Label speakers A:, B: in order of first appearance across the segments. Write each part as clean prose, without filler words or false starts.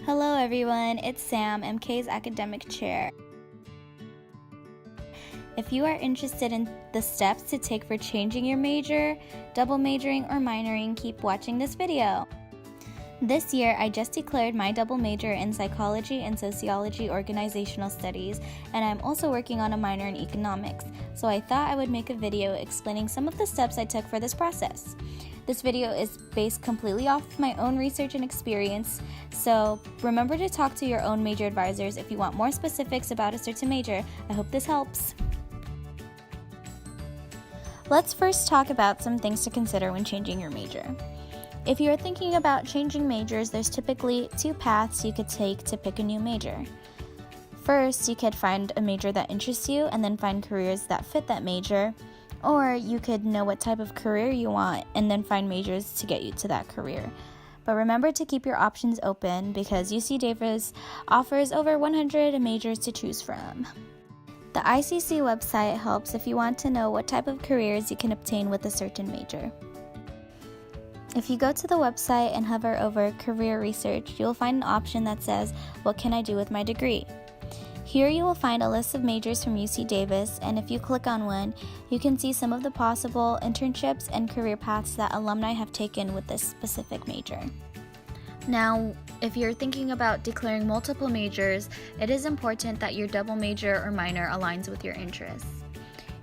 A: Hello everyone, it's Sam, MK's academic chair. If you are interested in the steps to take for changing your major, double majoring, or minoring, keep watching this video. This year, I just declared my double major in psychology and sociology organizational studies, and I'm also working on a minor in economics, so I thought I would make a video explaining some of the steps I took for this process. This video is based completely off my own research and experience, so remember to talk to your own major advisors if you want more specifics about a certain major. I hope this helps. Let's first talk about some things to consider when changing your major. If you're thinking about changing majors, there's typically two paths you could take to pick a new major. First, you could find a major that interests you and then find careers that fit that major. Or you could know what type of career you want and then find majors to get you to that career. But remember to keep your options open because UC Davis offers over 100 majors to choose from. The ICC website helps if you want to know what type of careers you can obtain with a certain major. If you go to the website and hover over Career Research, you'll find an option that says, "What can I do with my degree?" Here you will find a list of majors from UC Davis, and if you click on one, you can see some of the possible internships and career paths that alumni have taken with this specific major. Now, if you're thinking about declaring multiple majors, it is important that your double major or minor aligns with your interests.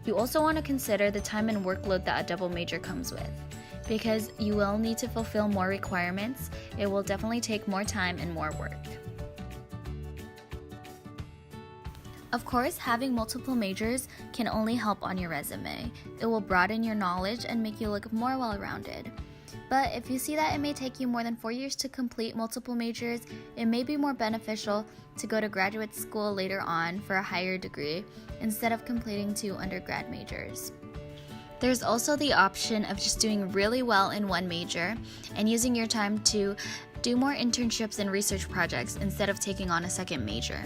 A: You also want to consider the time and workload that a double major comes with. Because you will need to fulfill more requirements, it will definitely take more time and more work. Of course, having multiple majors can only help on your resume. It will broaden your knowledge and make you look more well-rounded. But if you see that it may take you more than 4 years to complete multiple majors, it may be more beneficial to go to graduate school later on for a higher degree instead of completing 2 undergrad majors. There's also the option of just doing really well in one major and using your time to do more internships and research projects instead of taking on a second major.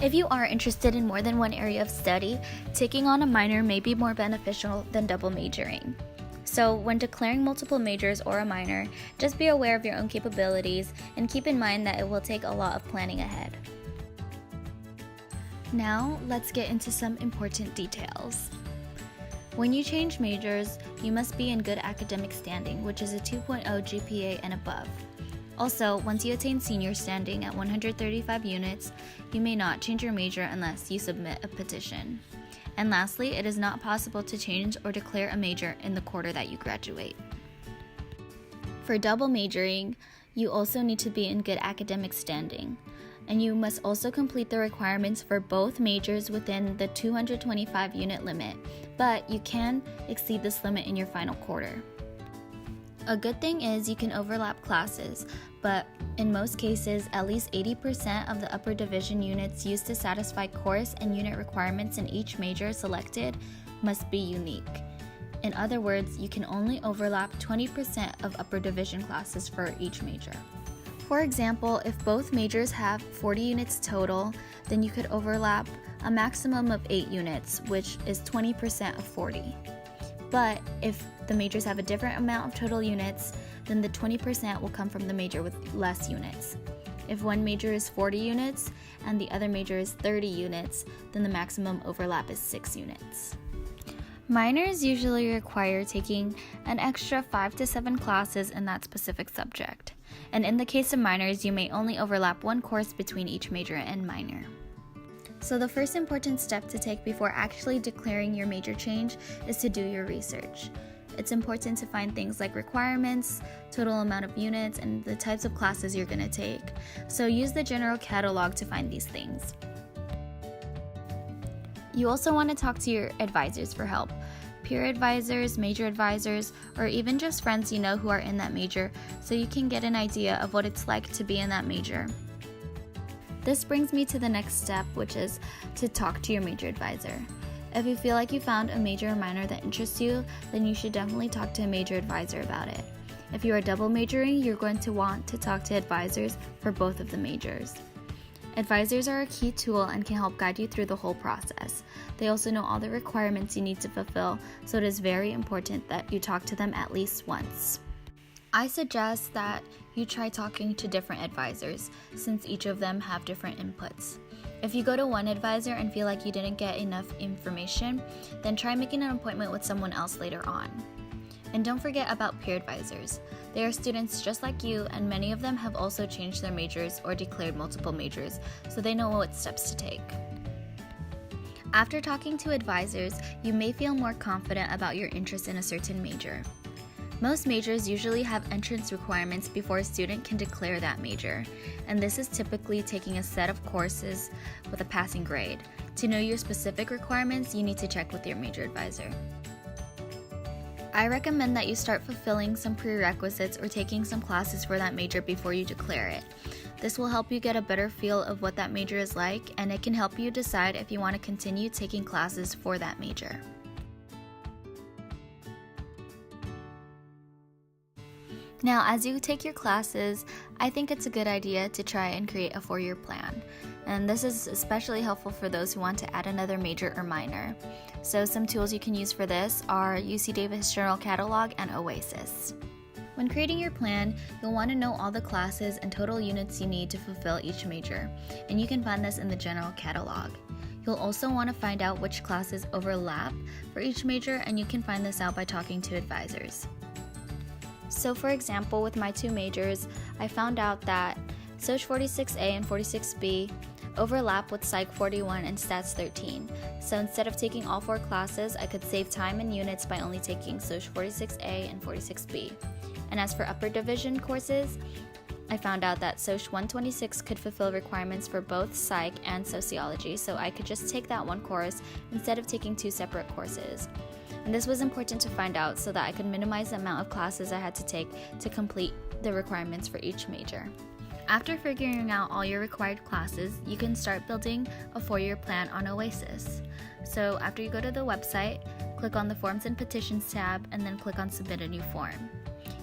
A: If you are interested in more than one area of study, taking on a minor may be more beneficial than double majoring. So when declaring multiple majors or a minor, just be aware of your own capabilities and keep in mind that it will take a lot of planning ahead. Now, let's get into some important details. When you change majors, you must be in good academic standing, which is a 2.0 GPA and above. Also, once you attain senior standing at 135 units, you may not change your major unless you submit a petition. And lastly, it is not possible to change or declare a major in the quarter that you graduate. For double majoring, you also need to be in good academic standing. And you must also complete the requirements for both majors within the 225 unit limit, but you can exceed this limit in your final quarter. A good thing is you can overlap classes, but in most cases, at least 80% of the upper division units used to satisfy course and unit requirements in each major selected must be unique. In other words, you can only overlap 20% of upper division classes for each major. For example, if both majors have 40 units total, then you could overlap a maximum of 8 units, which is 20% of 40. But if the majors have a different amount of total units, then the 20% will come from the major with less units. If one major is 40 units and the other major is 30 units, then the maximum overlap is 6 units. Minors usually require taking an extra 5 to 7 classes in that specific subject. And in the case of minors, you may only overlap one course between each major and minor. So the first important step to take before actually declaring your major change is to do your research. It's important to find things like requirements, total amount of units, and the types of classes you're going to take. So use the general catalog to find these things. You also want to talk to your advisors for help. Peer advisors, major advisors, or even just friends you know who are in that major, so you can get an idea of what it's like to be in that major. This brings me to the next step, which is to talk to your major advisor. If you feel like you found a major or minor that interests you, then you should definitely talk to a major advisor about it. If you are double majoring, you're going to want to talk to advisors for both of the majors. Advisors are a key tool and can help guide you through the whole process. They also know all the requirements you need to fulfill, so it is very important that you talk to them at least once. I suggest that you try talking to different advisors, since each of them have different inputs. If you go to one advisor and feel like you didn't get enough information, then try making an appointment with someone else later on. And don't forget about peer advisors. They are students just like you, and many of them have also changed their majors or declared multiple majors, so they know what steps to take. After talking to advisors, you may feel more confident about your interest in a certain major. Most majors usually have entrance requirements before a student can declare that major, and this is typically taking a set of courses with a passing grade. To know your specific requirements, you need to check with your major advisor. I recommend that you start fulfilling some prerequisites or taking some classes for that major before you declare it. This will help you get a better feel of what that major is like, and it can help you decide if you want to continue taking classes for that major. Now, as you take your classes, I think it's a good idea to try and create a 4-year plan. And this is especially helpful for those who want to add another major or minor. So some tools you can use for this are UC Davis Journal Catalog and Oasis. When creating your plan, you'll want to know all the classes and total units you need to fulfill each major, and you can find this in the General Catalog. You'll also want to find out which classes overlap for each major, and you can find this out by talking to advisors. So for example, with my 2 majors, I found out that Soc 46A and 46B overlap with Psych 41 and Stats 13. So instead of taking all 4 classes, I could save time and units by only taking Soc 46A and 46B. And as for upper division courses, I found out that Soc 126 could fulfill requirements for both Psych and Sociology, so I could just take that one course instead of taking 2 separate courses. And this was important to find out so that I could minimize the amount of classes I had to take to complete the requirements for each major. After figuring out all your required classes, you can start building a 4-year plan on Oasis. So after you go to the website, click on the Forms and Petitions tab and then click on Submit a New Form.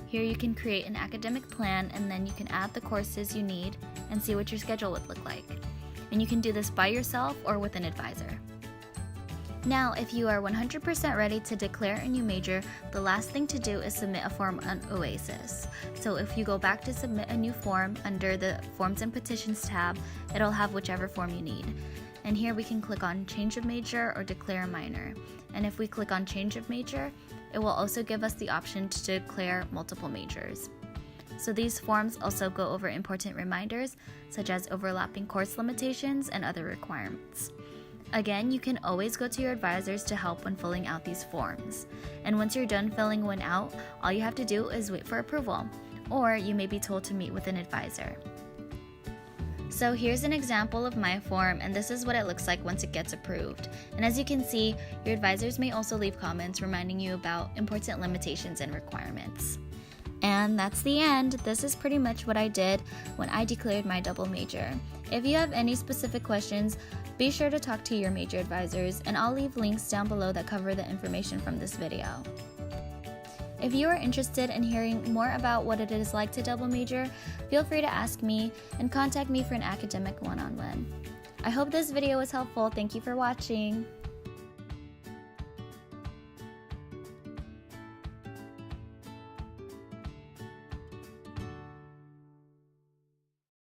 A: Here you can create an academic plan, and then you can add the courses you need and see what your schedule would look like. And you can do this by yourself or with an advisor. Now, if you are 100% ready to declare a new major, the last thing to do is submit a form on Oasis. So if you go back to submit a new form under the Forms and Petitions tab, it'll have whichever form you need. And here we can click on Change of Major or Declare a Minor. And if we click on Change of Major, it will also give us the option to declare multiple majors. So these forms also go over important reminders, such as overlapping course limitations and other requirements. Again, you can always go to your advisors to help when filling out these forms. And once you're done filling one out, all you have to do is wait for approval, or you may be told to meet with an advisor. So here's an example of my form, and this is what it looks like once it gets approved. And as you can see, your advisors may also leave comments reminding you about important limitations and requirements. And that's the end. This is pretty much what I did when I declared my double major. If you have any specific questions, be sure to talk to your major advisors, and I'll leave links down below that cover the information from this video. If you are interested in hearing more about what it is like to double major, feel free to ask me and contact me for an academic one-on-one. I hope this video was helpful. Thank you for watching.